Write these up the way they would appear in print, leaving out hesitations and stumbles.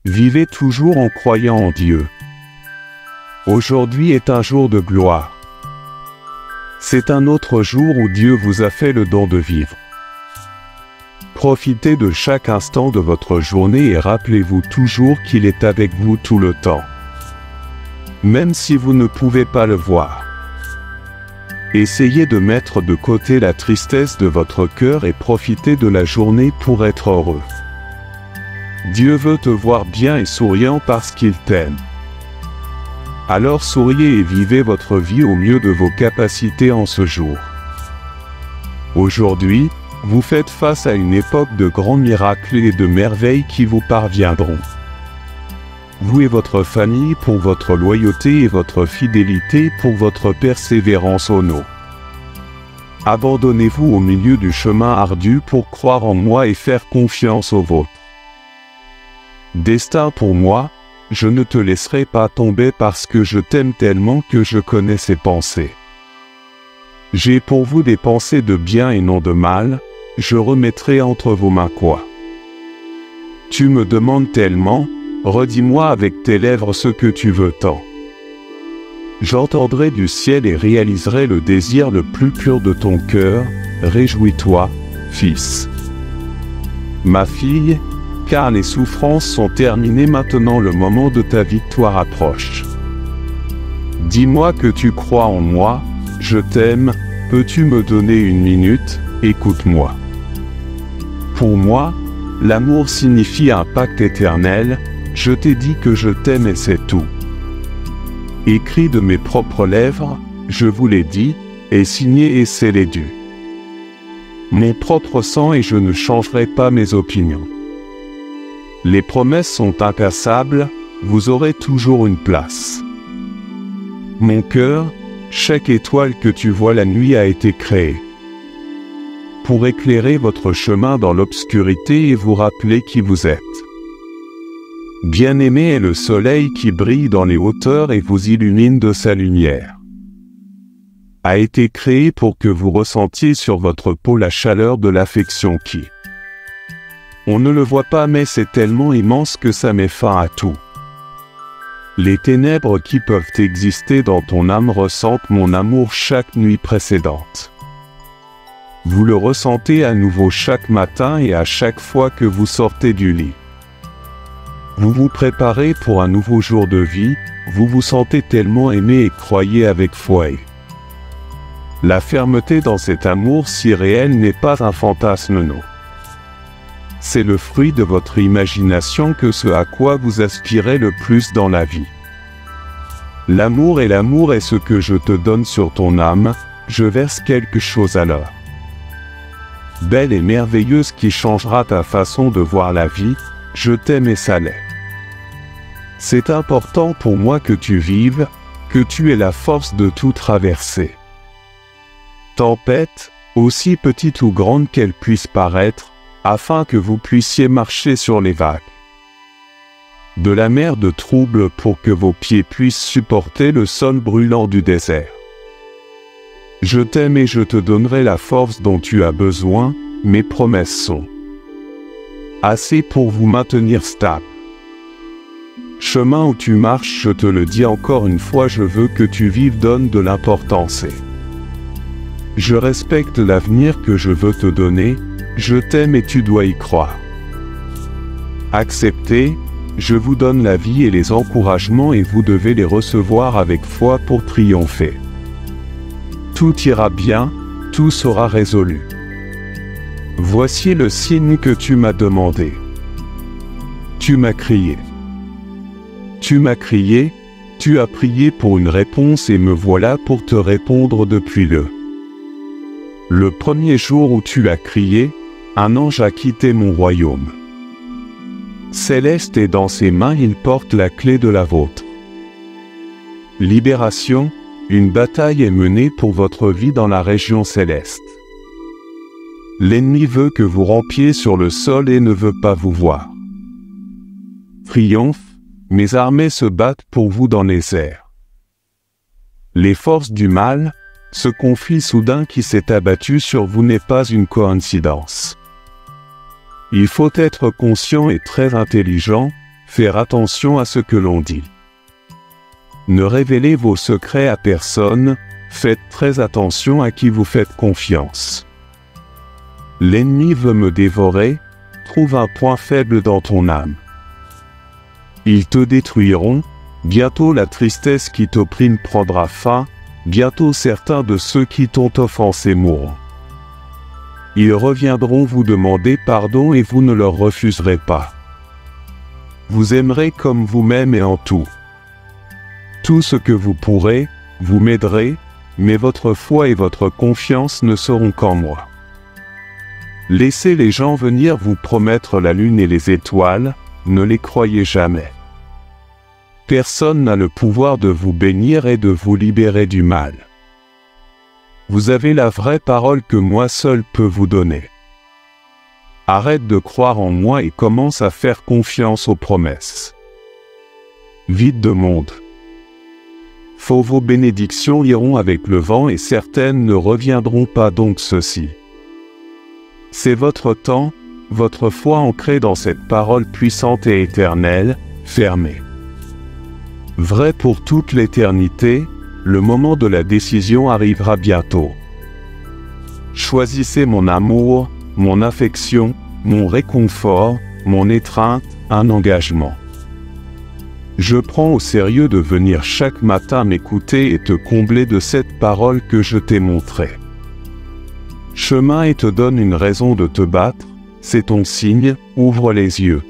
Vivez toujours en croyant en Dieu. Aujourd'hui est un jour de gloire. C'est un autre jour où Dieu vous a fait le don de vivre. Profitez de chaque instant de votre journée et rappelez-vous toujours qu'il est avec vous tout le temps. Même si vous ne pouvez pas le voir. Essayez de mettre de côté la tristesse de votre cœur et profitez de la journée pour être heureux. Dieu veut te voir bien et souriant parce qu'il t'aime. Alors souriez et vivez votre vie au mieux de vos capacités en ce jour. Aujourd'hui, vous faites face à une époque de grands miracles et de merveilles qui vous parviendront. Vous et votre famille pour votre loyauté et votre fidélité pour votre persévérance au nom. Abandonnez-vous au milieu du chemin ardu pour croire en moi et faire confiance au vôtre. Destin pour moi, je ne te laisserai pas tomber parce que je t'aime tellement que je connais ses pensées. J'ai pour vous des pensées de bien et non de mal, je remettrai entre vos mains quoi. Tu me demandes tellement, redis-moi avec tes lèvres ce que tu veux tant. J'entendrai du ciel et réaliserai le désir le plus pur de ton cœur, réjouis-toi, fils. Ma fille, car les souffrances sont terminées maintenant, le moment de ta victoire approche. Dis-moi que tu crois en moi, je t'aime, peux-tu me donner une minute, écoute-moi. Pour moi, l'amour signifie un pacte éternel, je t'ai dit que je t'aime et c'est tout. Écrit de mes propres lèvres, je vous l'ai dit, et signé et scellé du. Mon propre sang et je ne changerai pas mes opinions. Les promesses sont incassables, vous aurez toujours une place. Mon cœur, chaque étoile que tu vois la nuit a été créée pour éclairer votre chemin dans l'obscurité et vous rappeler qui vous êtes. Bien-aimé est le soleil qui brille dans les hauteurs et vous illumine de sa lumière. A été créé pour que vous ressentiez sur votre peau la chaleur de l'affection qui. On ne le voit pas mais c'est tellement immense que ça met fin à tout. Les ténèbres qui peuvent exister dans ton âme ressentent mon amour chaque nuit précédente. Vous le ressentez à nouveau chaque matin et à chaque fois que vous sortez du lit. Vous vous préparez pour un nouveau jour de vie, vous vous sentez tellement aimé et croyez avec foi. La fermeté dans cet amour si réel n'est pas un fantasme, non. C'est le fruit de votre imagination que ce à quoi vous aspirez le plus dans la vie. L'amour est ce que je te donne sur ton âme, je verse quelque chose alors. Belle et merveilleuse qui changera ta façon de voir la vie, je t'aime et ça l'est. C'est important pour moi que tu vives, que tu aies la force de tout traverser. Tempête, aussi petite ou grande qu'elle puisse paraître, afin que vous puissiez marcher sur les vagues. De la mer de trouble pour que vos pieds puissent supporter le sol brûlant du désert. Je t'aime et je te donnerai la force dont tu as besoin, mes promesses sont assez pour vous maintenir stable. Chemin où tu marches, je te le dis encore une fois, je veux que tu vives, donne de l'importance et je respecte l'avenir que je veux te donner, je t'aime et tu dois y croire. Acceptez, je vous donne la vie et les encouragements et vous devez les recevoir avec foi pour triompher. Tout ira bien, tout sera résolu. Voici le signe que tu m'as demandé. Tu m'as crié. Tu m'as crié, tu as prié pour une réponse et me voilà pour te répondre depuis le premier jour où tu as crié, un ange a quitté mon royaume. Céleste et dans ses mains il porte la clé de la vôtre. Libération, une bataille est menée pour votre vie dans la région céleste. L'ennemi veut que vous rampiez sur le sol et ne veut pas vous voir. Triomphe, mes armées se battent pour vous dans les airs. Les forces du mal, ce conflit soudain qui s'est abattu sur vous n'est pas une coïncidence. Il faut être conscient et très intelligent, faire attention à ce que l'on dit. Ne révélez vos secrets à personne, faites très attention à qui vous faites confiance. L'ennemi veut me dévorer, trouve un point faible dans ton âme. Ils te détruiront, bientôt la tristesse qui t'opprime prendra fin, bientôt certains de ceux qui t'ont offensé mourront. Ils reviendront vous demander pardon et vous ne leur refuserez pas. Vous aimerez comme vous-même et en tout. Tout ce que vous pourrez, vous m'aiderez, mais votre foi et votre confiance ne seront qu'en moi. Laissez les gens venir vous promettre la lune et les étoiles, ne les croyez jamais. Personne n'a le pouvoir de vous bénir et de vous libérer du mal. Vous avez la vraie parole que moi seul peux vous donner. Arrête de croire en moi et commence à faire confiance aux promesses. Vide de monde. Vos bénédictions iront avec le vent et certaines ne reviendront pas, donc ceci. C'est votre temps, votre foi ancrée dans cette parole puissante et éternelle, fermée. Vrai pour toute l'éternité, le moment de la décision arrivera bientôt. Choisissez mon amour, mon affection, mon réconfort, mon étreinte, un engagement. Je prends au sérieux de venir chaque matin m'écouter et te combler de cette parole que je t'ai montrée. Chemin et te donne une raison de te battre, c'est ton signe, ouvre les yeux.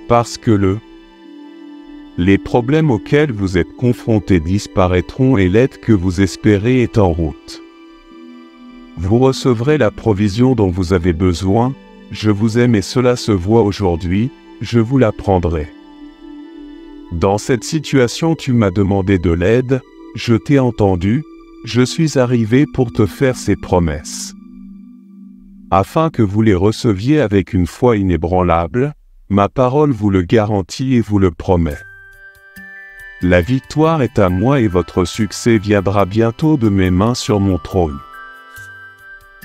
Parce que les problèmes auxquels vous êtes confrontés disparaîtront et l'aide que vous espérez est en route. Vous recevrez la provision dont vous avez besoin, je vous aime et cela se voit aujourd'hui, je vous la prendrai. Dans cette situation tu m'as demandé de l'aide, je t'ai entendu, je suis arrivé pour te faire ces promesses. Afin que vous les receviez avec une foi inébranlable, ma parole vous le garantit et vous le promet. La victoire est à moi et votre succès viendra bientôt de mes mains sur mon trône.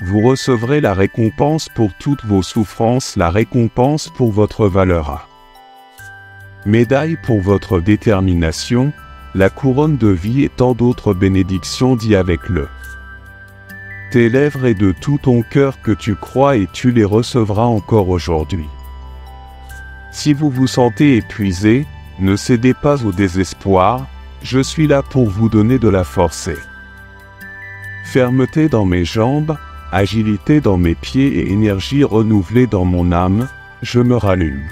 Vous recevrez la récompense pour toutes vos souffrances, la récompense pour votre valeur. Médaille pour votre détermination, la couronne de vie et tant d'autres bénédictions dit avec le. Tes lèvres et de tout ton cœur que tu crois et tu les recevras encore aujourd'hui. Si vous vous sentez épuisé, ne cédez pas au désespoir, je suis là pour vous donner de la force. Fermeté dans mes jambes, agilité dans mes pieds et énergie renouvelée dans mon âme, je me rallume.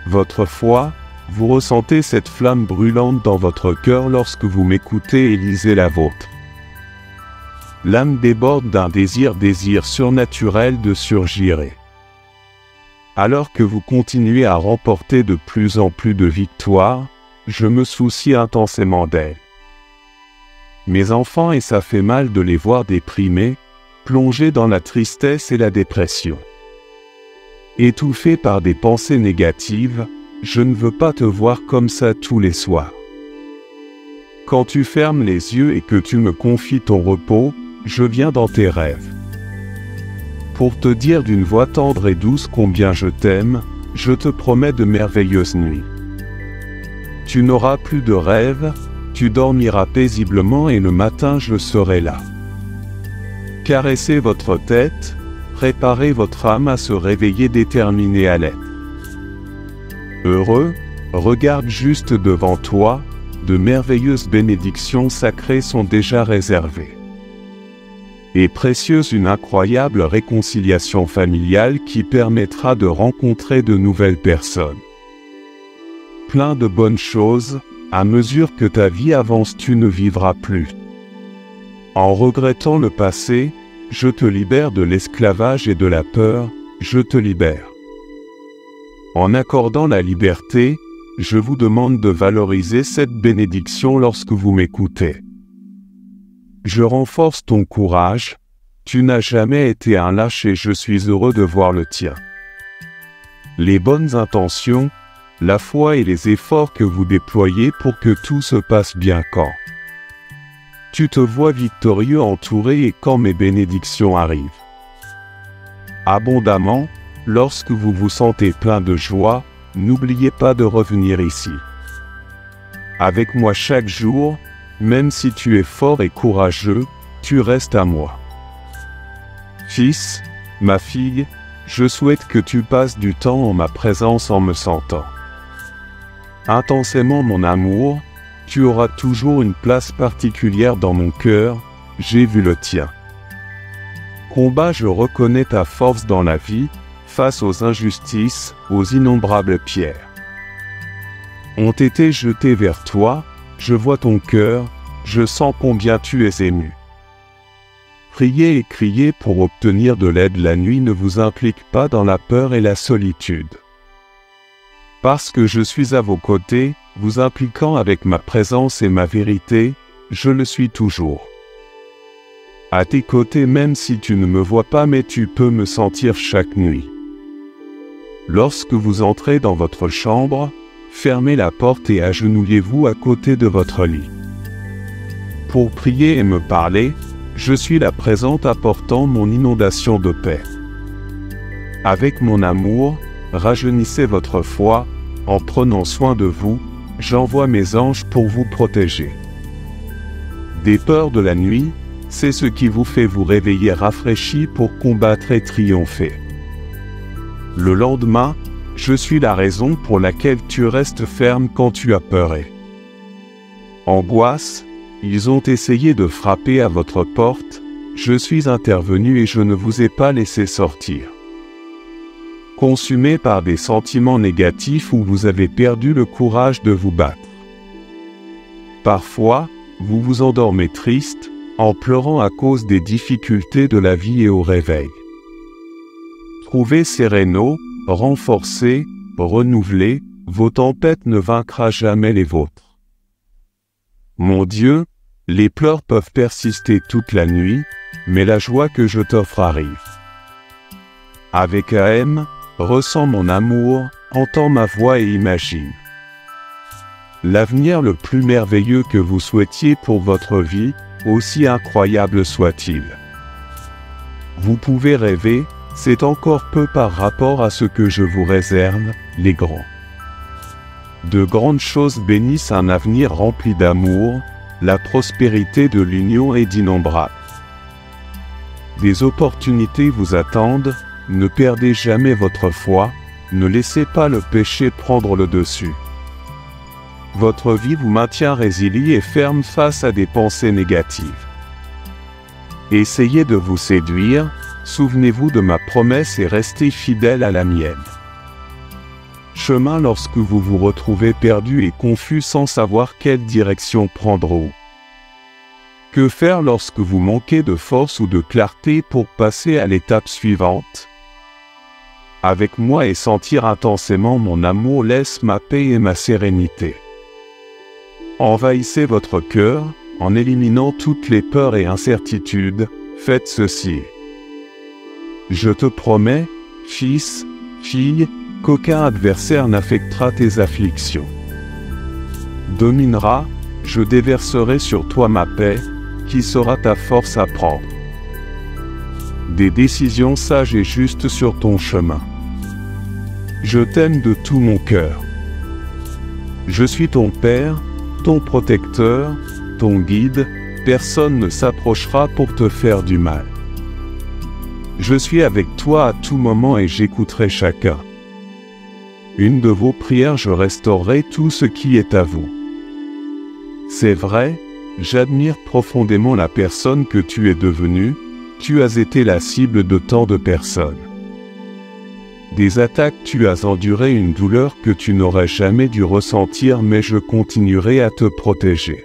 Votre foi, vous ressentez cette flamme brûlante dans votre cœur lorsque vous m'écoutez et lisez la vôtre. L'âme déborde d'un désir surnaturel de surgir. Alors que vous continuez à remporter de plus en plus de victoires, je me soucie intensément d'elle. Mes enfants, et ça fait mal de les voir déprimés, plongés dans la tristesse et la dépression. Étouffés par des pensées négatives, je ne veux pas te voir comme ça tous les soirs. Quand tu fermes les yeux et que tu me confies ton repos, je viens dans tes rêves. Pour te dire d'une voix tendre et douce combien je t'aime, je te promets de merveilleuses nuits. Tu n'auras plus de rêves, tu dormiras paisiblement et le matin je serai là. Caressez votre tête, préparez votre âme à se réveiller déterminée à l'être. Heureux, regarde juste devant toi, de merveilleuses bénédictions sacrées sont déjà réservées. Et précieuse une incroyable réconciliation familiale qui permettra de rencontrer de nouvelles personnes. Plein de bonnes choses, à mesure que ta vie avance tu ne vivras plus. En regrettant le passé, je te libère de l'esclavage et de la peur, je te libère. En accordant la liberté, je vous demande de valoriser cette bénédiction lorsque vous m'écoutez. Je renforce ton courage, tu n'as jamais été un lâche et je suis heureux de voir le tien. Les bonnes intentions, la foi et les efforts que vous déployez pour que tout se passe bien quand tu te vois victorieux entouré et quand mes bénédictions arrivent. Abondamment, lorsque vous vous sentez plein de joie, n'oubliez pas de revenir ici. Avec moi chaque jour, même si tu es fort et courageux, tu restes à moi. Fils, ma fille, je souhaite que tu passes du temps en ma présence en me sentant intensément mon amour, tu auras toujours une place particulière dans mon cœur, j'ai vu le tien. Combat, je reconnais ta force dans la vie, face aux injustices, aux innombrables pierres ont été jetées vers toi, je vois ton cœur, je sens combien tu es ému. Prier et crier pour obtenir de l'aide la nuit ne vous implique pas dans la peur et la solitude. Parce que je suis à vos côtés, vous impliquant avec ma présence et ma vérité, je le suis toujours. À tes côtés même si tu ne me vois pas mais tu peux me sentir chaque nuit. Lorsque vous entrez dans votre chambre, fermez la porte et agenouillez-vous à côté de votre lit. Pour prier et me parler, je suis là présente apportant mon inondation de paix. Avec mon amour, rajeunissez votre foi, en prenant soin de vous, j'envoie mes anges pour vous protéger. Des peurs de la nuit, c'est ce qui vous fait vous réveiller rafraîchi pour combattre et triompher. Le lendemain, je suis la raison pour laquelle tu restes ferme quand tu as peuré. Angoisse, ils ont essayé de frapper à votre porte, je suis intervenu et je ne vous ai pas laissé sortir. Consumé par des sentiments négatifs où vous avez perdu le courage de vous battre. Parfois, vous vous endormez triste, en pleurant à cause des difficultés de la vie et au réveil. Trouvez sérénaux, renforcés, renouvelés, vos tempêtes ne vaincra jamais les vôtres. Mon Dieu, les pleurs peuvent persister toute la nuit, mais la joie que je t'offre arrive. Avec AM, ressens mon amour, entends ma voix et imagine l'avenir le plus merveilleux que vous souhaitiez pour votre vie, aussi incroyable soit-il. Vous pouvez rêver, c'est encore peu par rapport à ce que je vous réserve, les grands. De grandes choses bénissent un avenir rempli d'amour, la prospérité de l'union est d'innombrables. Des opportunités vous attendent, ne perdez jamais votre foi, ne laissez pas le péché prendre le dessus. Votre vie vous maintient résilient et ferme face à des pensées négatives. Essayez de vous séduire, souvenez-vous de ma promesse et restez fidèle à la mienne. Chemin lorsque vous vous retrouvez perdu et confus sans savoir quelle direction prendre. Que faire lorsque vous manquez de force ou de clarté pour passer à l'étape suivante? Avec moi et sentir intensément mon amour laisse ma paix et ma sérénité. Envahissez votre cœur, en éliminant toutes les peurs et incertitudes, faites ceci. Je te promets, fils, fille, qu'aucun adversaire n'affectera tes afflictions. Dominera, je déverserai sur toi ma paix, qui sera ta force à prendre. Des décisions sages et justes sur ton chemin. Je t'aime de tout mon cœur. Je suis ton Père, ton protecteur, ton guide, personne ne s'approchera pour te faire du mal. Je suis avec toi à tout moment et j'écouterai chacun. Une de vos prières, je restaurerai tout ce qui est à vous. C'est vrai, j'admire profondément la personne que tu es devenue, tu as été la cible de tant de personnes. Des attaques, tu as enduré une douleur que tu n'aurais jamais dû ressentir, mais je continuerai à te protéger.